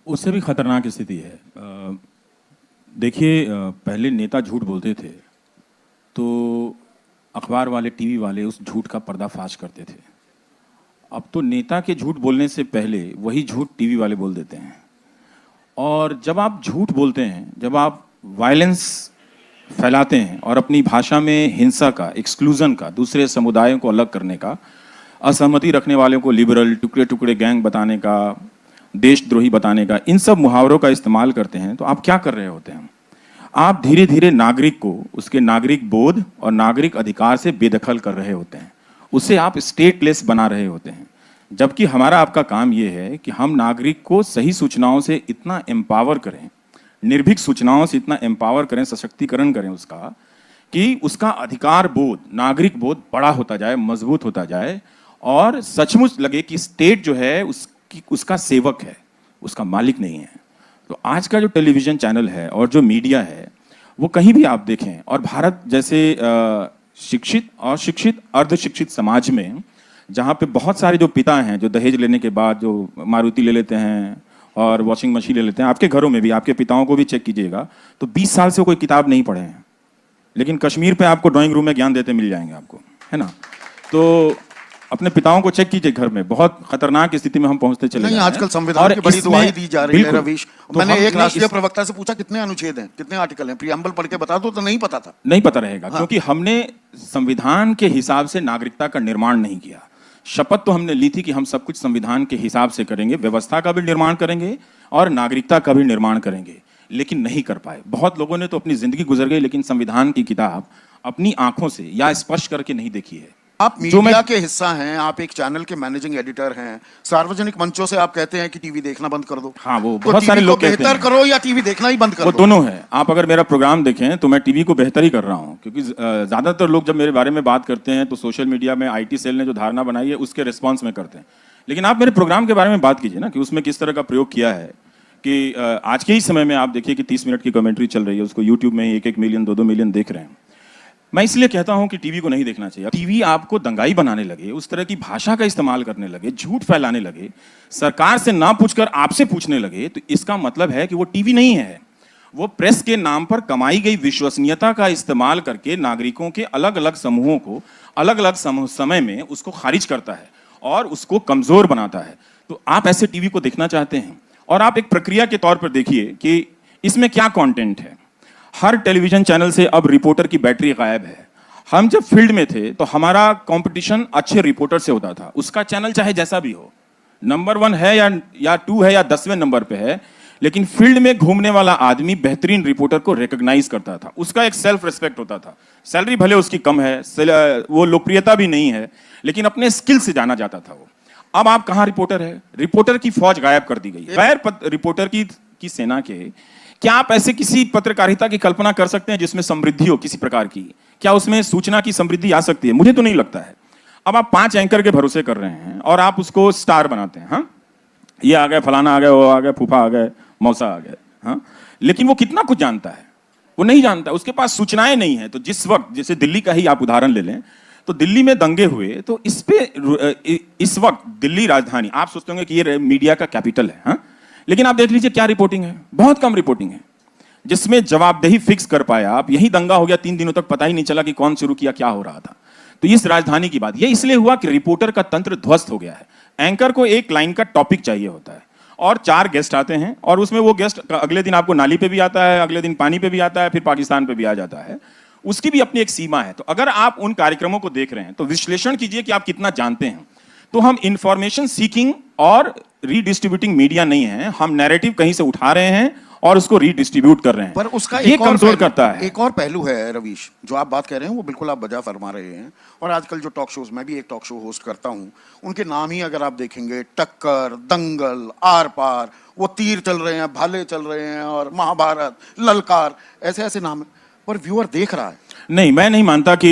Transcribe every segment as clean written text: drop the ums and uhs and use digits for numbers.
उससे भी खतरनाक स्थिति है। देखिए, पहले नेता झूठ बोलते थे तो अखबार वाले, टीवी वाले उस झूठ का पर्दाफाश करते थे। अब तो नेता के झूठ बोलने से पहले वही झूठ टीवी वाले बोल देते हैं। और जब आप झूठ बोलते हैं, जब आप वायलेंस फैलाते हैं और अपनी भाषा में हिंसा का, एक्सक्लूजन का, दूसरे समुदायों को अलग करने का, असहमति रखने वालों को लिबरल, टुकड़े टुकड़े गैंग बताने का, देशद्रोही बताने का, इन सब मुहावरों का इस्तेमाल करते हैं, तो आप क्या कर रहे होते हैं? आप धीरे धीरे नागरिक को उसके नागरिक बोध और नागरिक अधिकार से बेदखल कर रहे होते हैं। उसे आप स्टेटलेस बना रहे होते हैं। जबकि हमारा आपका काम यह है कि हम नागरिक को सही सूचनाओं से इतना एम्पावर करें, निर्भीक सूचनाओं से इतना एम्पावर करें, सशक्तिकरण करें उसका, कि उसका अधिकार बोध, नागरिक बोध बड़ा होता जाए, मजबूत होता जाए और सचमुच लगे कि स्टेट जो है उसका सेवक है, उसका मालिक नहीं है। तो आज का जो टेलीविजन चैनल है और जो मीडिया है, वो कहीं भी आप देखें, और भारत जैसे शिक्षित और शिक्षित अर्धशिक्षित समाज में, जहाँ पे बहुत सारे जो पिता हैं जो दहेज लेने के बाद जो मारुति ले लेते हैं और वॉशिंग मशीन ले लेते हैं, आपके घरों में भी, आपके पिताओं को भी चेक कीजिएगा तो 20 साल से कोई किताब नहीं पढ़े हैं, लेकिन कश्मीर पे आपको ड्राइंग रूम में ज्ञान देते मिल जाएंगे आपको, है ना? तो अपने पिताओं को चेक कीजिए घर में, बहुत खतरनाक स्थिति में हम पहुंचते चले नहीं, आजकल संविधान की बड़ी दुहाई दी जा रही है रवीश। तो मैंने एक राष्ट्रीय प्रवक्ता से पूछा कितने अनुच्छेद हैं, कितने आर्टिकल हैं, प्रियम्बल पढ़ के बता दो, तो नहीं पता था। नहीं पता रहेगा, हाँ। क्योंकि हमने संविधान के हिसाब से नागरिकता का निर्माण नहीं किया। शपथ तो हमने ली थी कि हम सब कुछ संविधान के हिसाब से करेंगे, व्यवस्था का भी निर्माण करेंगे और नागरिकता का भी निर्माण करेंगे, लेकिन नहीं कर पाए। बहुत लोगों ने तो अपनी जिंदगी गुजर गई, लेकिन संविधान की किताब अपनी आंखों से या स्पर्श करके नहीं देखी है। आप मीडिया के हिस्सा हैं, आप एक चैनल के मैनेजिंग एडिटर हैं, सार्वजनिक मंचों से आप कहते हैं कि टीवी देखना बंद कर दो। हाँ, वो बहुत सारे लोग कहते हैं बेहतर करो या टीवी देखना ही बंद कर दो। वो दोनों है। आप अगर मेरा प्रोग्राम देखें तो मैं टीवी को बेहतर ही कर रहा हूँ, क्योंकि ज्यादातर लोग जब मेरे बारे में बात करते हैं तो सोशल मीडिया में IT सेल ने जो धारणा बनाई है उसके रिस्पॉन्स में करते हैं। लेकिन आप मेरे प्रोग्राम के बारे में बात कीजिए ना, कि उसमें किस तरह का प्रयोग किया है। कि आज के ही समय में आप देखिए कि 30 मिनट की कमेंट्री चल रही है, उसको यूट्यूब में 1-1 मिलियन 2-2 मिलियन देख रहे हैं। मैं इसलिए कहता हूं कि टीवी को नहीं देखना चाहिए। टीवी आपको दंगाई बनाने लगे, उस तरह की भाषा का इस्तेमाल करने लगे, झूठ फैलाने लगे, सरकार से ना पूछकर आपसे पूछने लगे, तो इसका मतलब है कि वो टीवी नहीं है। वो प्रेस के नाम पर कमाई गई विश्वसनीयता का इस्तेमाल करके नागरिकों के अलग अलग समूहों को अलग अलग समय में उसको खारिज करता है और उसको कमजोर बनाता है। तो आप ऐसे टीवी को देखना चाहते हैं, और आप एक प्रक्रिया के तौर पर देखिए कि इसमें क्या कंटेंट है। हर टेलीविजन चैनल से अब रिपोर्टर की बैटरी गायब है। हम जब फील्ड में थे तो हमारा कंपटीशन अच्छे रिपोर्टर से होता था, उसका चैनल चाहे जैसा भी हो, नंबर 1 है या 2 है या 10वें नंबर पे है, लेकिन फील्ड में घूमने वाला आदमी बेहतरीन रिपोर्टर को रिकॉग्नाइज करता था। उसका एक सेल्फ रिस्पेक्ट होता था। सैलरी भले उसकी कम है, वो लोकप्रियता भी नहीं है, लेकिन अपने स्किल से जाना जाता था वो। अब आप कहाँ रिपोर्टर है? रिपोर्टर की फौज गायब कर दी गई। गैर रिपोर्टर की सेना के, क्या आप ऐसे किसी पत्रकारिता की कल्पना कर सकते हैं जिसमें समृद्धि हो किसी प्रकार की? क्या उसमें सूचना की समृद्धि आ सकती है? मुझे तो नहीं लगता है। अब आप 5 एंकर के भरोसे कर रहे हैं और आप उसको स्टार बनाते हैं। हाँ, ये आ गए, फलाना आ गए, वो आ गए, फूफा आ गए, मौसा आ गए। हाँ, लेकिन वो कितना कुछ जानता है? वो नहीं जानता, उसके पास सूचनाएं नहीं है। तो जिस वक्त, जैसे दिल्ली का ही आप उदाहरण ले लें, तो दिल्ली में दंगे हुए, तो इस वक्त दिल्ली राजधानी, आप सोचते होंगे कि ये मीडिया का कैपिटल है। हाँ, लेकिन आप देख लीजिए क्या रिपोर्टिंग है, बहुत कम रिपोर्टिंग है जिसमें जवाबदेही फिक्स कर पाए आप। यही दंगा हो गया, 3 दिनों तक पता ही नहीं चला कि कौन शुरू किया, क्या हो रहा था। तो इस राजधानी की बात, ये इसलिए हुआ कि रिपोर्टर का तंत्र ध्वस्त हो गया है। एंकर को एक लाइन का टॉपिक चाहिए होता है और 4 गेस्ट आते हैं, और उसमें वो गेस्ट अगले दिन आपको नाली पे भी आता है, अगले दिन पानी पे भी आता है, फिर पाकिस्तान पे भी आ जाता है। उसकी भी अपनी एक सीमा है। तो अगर आप उन कार्यक्रमों को देख रहे हैं तो विश्लेषण कीजिए कि आप कितना जानते हैं। तो हम इंफॉर्मेशन सीकिंग और रीडिस्ट्रीब्यूटिंग मीडिया नहीं है, हम नैरेटिव कहीं से उठा रहे हैं और उसको रीडिस्ट्रीब्यूट कर रहे हैं। पर उसका ये कमजोर करता है। एक और पहलू है रवीश, जो आप बात कह रहे हैं वो बिल्कुल आप बजा फरमा रहे हैं। और आजकल जो टॉक शोज, मैं भी एक टॉक शो होस्ट करता हूं, उनके नाम ही अगर आप देखेंगे, टक्कर, दंगल, आर पार, वो तीर चल रहे हैं, भाले चल रहे हैं, और महाभारत, ललकार, ऐसे ऐसे नाम है, पर व्यूअर देख रहा है। नहीं, मैं नहीं मानता कि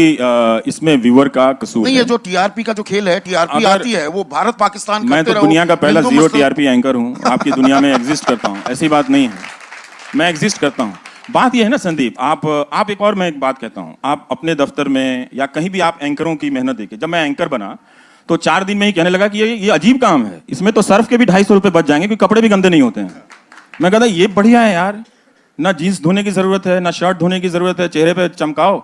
इसमें व्यूअर का कसूर नहीं, ये जो टीआरपी का जो खेल है, टीआरपी आती है, वो भारत पाकिस्तान मैं तो दुनिया का पहला 0 TRP एंकर हूं, आपकी दुनिया में एग्जिस्ट करता हूं, ऐसी बात नहीं है, मैं एग्जिस्ट करता हूं। बात यह है ना संदीप, आप एक और, मैं एक बात कहता हूं, आप अपने दफ्तर में या कहीं भी आप एंकरों की मेहनत देखिए। जब मैं एंकर बना तो 4 दिन में ही कहने लगा कि ये अजीब काम है, इसमें तो सर्फ के भी 250 रुपए बच जाएंगे, क्योंकि कपड़े भी गंदे नहीं होते हैं। मैं कहता ये बढ़िया है यार, ना जीन्स धोने की जरूरत है, ना शर्ट धोने की जरूरत है, चेहरे पे चमकाओ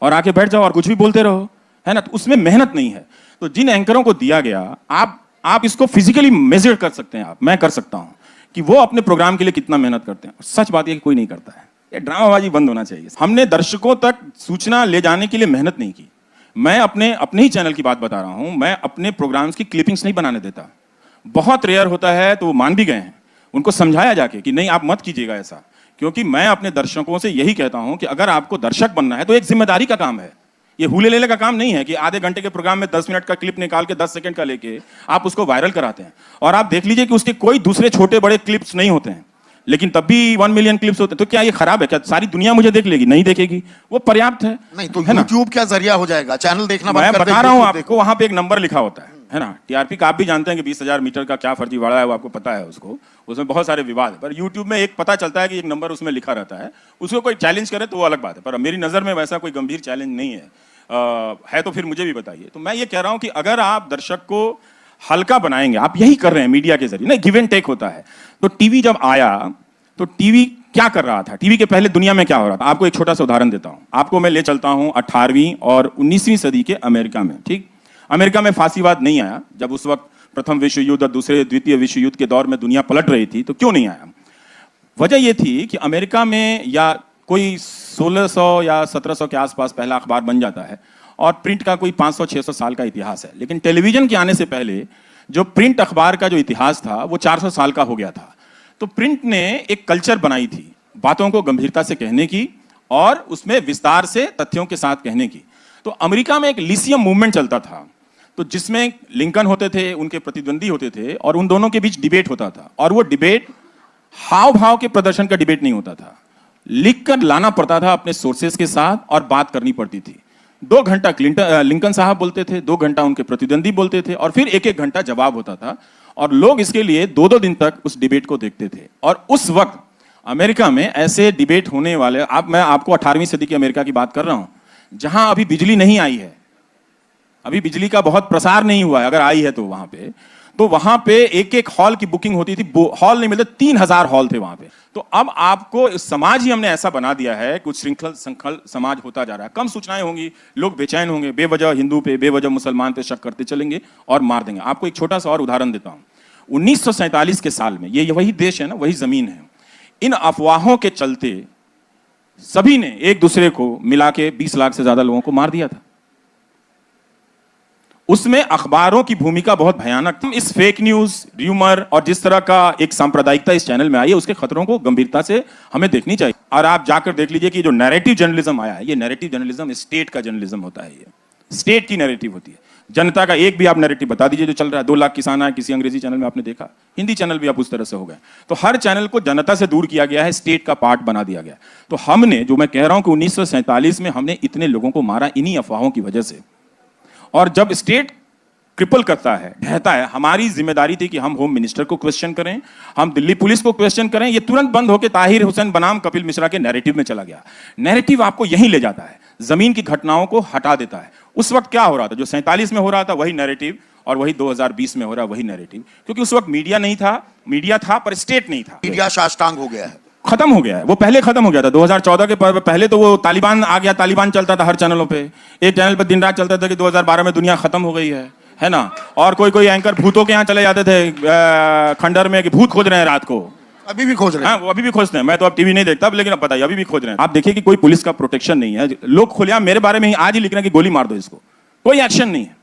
और आके बैठ जाओ और कुछ भी बोलते रहो, है ना। तो उसमें मेहनत नहीं है। तो जिन एंकरों को दिया गया, आप इसको फिजिकली मेजर कर सकते हैं, मैं कर सकता हूं कि वो अपने प्रोग्राम के लिए कितना मेहनत करते हैं। सच बात है कि कोई नहीं करता है। ये ड्रामाबाजी बंद होना चाहिए। हमने दर्शकों तक सूचना ले जाने के लिए मेहनत नहीं की। मैं अपने ही चैनल की बात बता रहा हूं, मैं अपने प्रोग्राम्स की क्लिपिंग्स नहीं बनाने देता। बहुत रेयर होता है तो वो मान भी गए हैं, उनको समझाया जाके कि नहीं आप मत कीजिएगा ऐसा, क्योंकि मैं अपने दर्शकों से यही कहता हूं कि अगर आपको दर्शक बनना है तो एक जिम्मेदारी का काम है। ये हुले लेले का काम नहीं है कि आधे घंटे के प्रोग्राम में 10 मिनट का क्लिप निकाल के 10 सेकंड का लेके आप उसको वायरल कराते हैं। और आप देख लीजिए कि उसके कोई दूसरे छोटे बड़े क्लिप्स नहीं होते हैं, लेकिन तब भी 1 मिलियन क्लिप्स होते हैं। तो क्या ये खराब है? क्या सारी दुनिया मुझे देख लेगी? नहीं देखेगी, वो पर्याप्त है। नहीं तो YouTube क्या जरिया हो जाएगा? चैनल देखना बंद कर मैं बता रहा हूं आपको, वहां पे एक नंबर लिखा होता है ना। टीआरपी का आप भी जानते हैं कि 20,000 मीटर का क्या फर्जीवाड़ा है, वो आपको पता है। उसमें बहुत सारे विवाद है, पर यूट्यूब में एक पता चलता है कि एक नंबर उसमें लिखा रहता है। उसको कोई चैलेंज करे तो वो अलग बात है, पर मेरी नजर में वैसा कोई गंभीर चैलेंज नहीं है। तो फिर मुझे भी बताइए। तो मैं ये कह रहा हूं कि अगर आप दर्शक को हल्का बनाएंगे, आप यही कर रहे हैं मीडिया के जरिए, नहीं गिव एंड टेक होता है। तो टीवी जब आया तो टीवी क्या कर रहा था? टीवी के पहले दुनिया में क्या हो रहा था? आपको एक छोटा सा उदाहरण देता हूं। आपको मैं ले चलता हूं 18वीं और 19वीं सदी के अमेरिका में। ठीक, अमेरिका में फांसीवाद नहीं आया जब उस वक्त प्रथम विश्व युद्ध और द्वितीय विश्व युद्ध के दौर में दुनिया पलट रही थी। तो क्यों नहीं आया? वजह यह थी कि अमेरिका में या कोई 1600 या 1700 के आसपास पहला अखबार बन जाता है और प्रिंट का कोई 500-600 साल का इतिहास है। लेकिन टेलीविजन के आने से पहले जो प्रिंट अखबार का जो इतिहास था वो 400 साल का हो गया था। तो प्रिंट ने एक कल्चर बनाई थी बातों को गंभीरता से कहने की और उसमें विस्तार से तथ्यों के साथ कहने की। तो अमेरिका में एक लिसियम मूवमेंट चलता था, तो जिसमें लिंकन होते थे, उनके प्रतिद्वंदी होते थे और उन दोनों के बीच डिबेट होता था। और वो डिबेट हाव भाव के प्रदर्शन का डिबेट नहीं होता था, लिख कर लाना पड़ता था अपने सोर्सेस के साथ और बात करनी पड़ती थी। 2 घंटा लिंकन साहब बोलते थे, 2 घंटा उनके प्रतिद्वंदी बोलते थे और फिर 1-1 घंटा जवाब होता था। और लोग इसके लिए 2-2 दिन तक उस डिबेट को देखते थे। और उस वक्त अमेरिका में ऐसे डिबेट होने वाले, मैं आपको 18वीं सदी की अमेरिका की बात कर रहा हूं, जहां अभी बिजली नहीं आई है, अभी बिजली का बहुत प्रसार नहीं हुआ है, अगर आई है तो वहां पे एक हॉल की बुकिंग होती थी। हॉल नहीं मिलते, 3000 हॉल थे वहां पे। तो अब आपको समाज ही हमने ऐसा बना दिया है, कुछ श्रृंखल समाज होता जा रहा है। कम सूचनाएं होंगी, लोग बेचैन होंगे, बेवजह हिंदू पे, बेवजह मुसलमान पे शक करते चलेंगे और मार देंगे। आपको एक छोटा सा और उदाहरण देता हूं। 1947 के साल में, ये वही देश है ना, वही जमीन है, इन अफवाहों के चलते सभी ने एक दूसरे को मिला के 20 लाख से ज्यादा लोगों को मार दिया था। उसमें अखबारों की भूमिका बहुत भयानक थी। इस फेक न्यूज, र्यूमर और जिस तरह का एक सांप्रदायिकता इस चैनल में आई है, उसके खतरों को गंभीरता से हमें देखनी चाहिए। और आप जाकर देख लीजिए कि जो नैरेटिव जर्नलिज्म आया है, ये नैरेटिव जर्नलिज्म स्टेट का जर्नलिज्म होता है। ये स्टेट की नैरेटिव होती है। जनता का एक भी आप नैरेटिव बता दीजिए जो चल रहा है। 2 लाख किसान आए, किसी अंग्रेजी चैनल में आपने देखा, हिंदी चैनल भी आप उस तरह से हो गए। तो हर चैनल को जनता से दूर किया गया है, स्टेट का पार्ट बना दिया गया। तो हमने, जो मैं कह रहा हूं कि 1947 में हमने इतने लोगों को मारा इन्हीं अफवाहों की वजह से। और जब स्टेट क्रिपल करता है, ढहता है, हमारी जिम्मेदारी थी कि हम होम मिनिस्टर को क्वेश्चन करें, हम दिल्ली पुलिस को क्वेश्चन करें। ये तुरंत बंद होकर ताहिर हुसैन बनाम कपिल मिश्रा के नैरेटिव में चला गया। नैरेटिव आपको यहीं ले जाता है, जमीन की घटनाओं को हटा देता है। उस वक्त क्या हो रहा था? जो 47 में हो रहा था वही नैरेटिव, और वही 2020 में हो रहा है वही नैरेटिव। क्योंकि उस वक्त मीडिया नहीं था, मीडिया था पर स्टेट नहीं था। मीडिया साष्टांग हो गया है, खत्म हो गया है। वो पहले खत्म हो गया था 2014 के पहले। तो वो तालिबान आ गया, तालिबान चलता था हर चैनलों पे। एक चैनल पर दिन रात चलता था कि 2012 में दुनिया खत्म हो गई है ना। और कोई एंकर भूतों के यहाँ चले जाते थे खंडर में कि भूत खोज रहे हैं रात को। अभी भी खोज रहे हैं। हाँ, वो अभी भी खोजते हैं। मैं तो अब टीवी नहीं देखता, लेकिन अब बताइए, अभी भी खोज रहे हैं। आप देखिए कि कोई पुलिस का प्रोटेक्शन नहीं है। लोग खुलेआम मेरे बारे में ही आज ही लिख रहे हैं कि गोली मार दो इसको, कोई एक्शन नहीं है।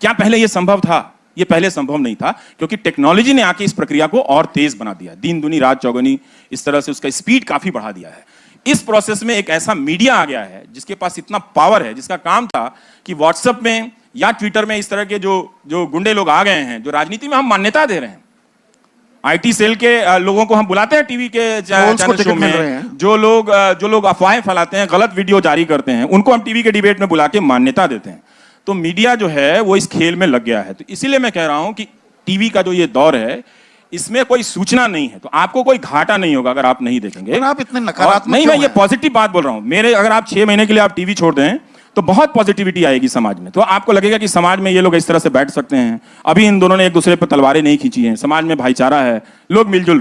क्या पहले यह संभव था? यह पहले संभव नहीं था, क्योंकि टेक्नोलॉजी ने आके इस प्रक्रिया को और तेज बना दिया। दिन दुनी रात चौगुनी, इस तरह से उसका स्पीड काफी बढ़ा दिया है। इस प्रोसेस में एक ऐसा मीडिया आ गया है जिसके पास इतना पावर है, जिसका काम था कि व्हाट्सएप में या ट्विटर में इस तरह के जो गुंडे लोग आ गए हैं, जो राजनीति में हम मान्यता दे रहे हैं। आईटी सेल के लोगों को हम बुलाते हैं टीवी के चैनल शो में, जो लोग अफवाहें फैलाते हैं, गलत वीडियो जारी करते हैं, उनको हम टीवी के डिबेट में बुला के मान्यता देते हैं। तो मीडिया जो है वो इस खेल में लग गया है। तो इसीलिए मैं कह रहा हूं कि टीवी का जो ये दौर है, इसमें कोई सूचना नहीं है, तो आपको कोई घाटा नहीं होगा अगर आप नहीं देखेंगे। आप इतने नकारात्मक नहीं, मैं ये पॉजिटिव बात बोल रहा हूं। मेरे अगर आप 6 महीने के लिए आप टीवी छोड़ दें तो बहुत पॉजिटिविटी आएगी समाज में। तो आपको लगेगा कि समाज में ये लोग इस तरह से बैठ सकते हैं। अभी इन दोनों ने एक दूसरे पर तलवारें नहीं खींची हैं, समाज में भाईचारा है, लोग मिलजुल रहे हैं।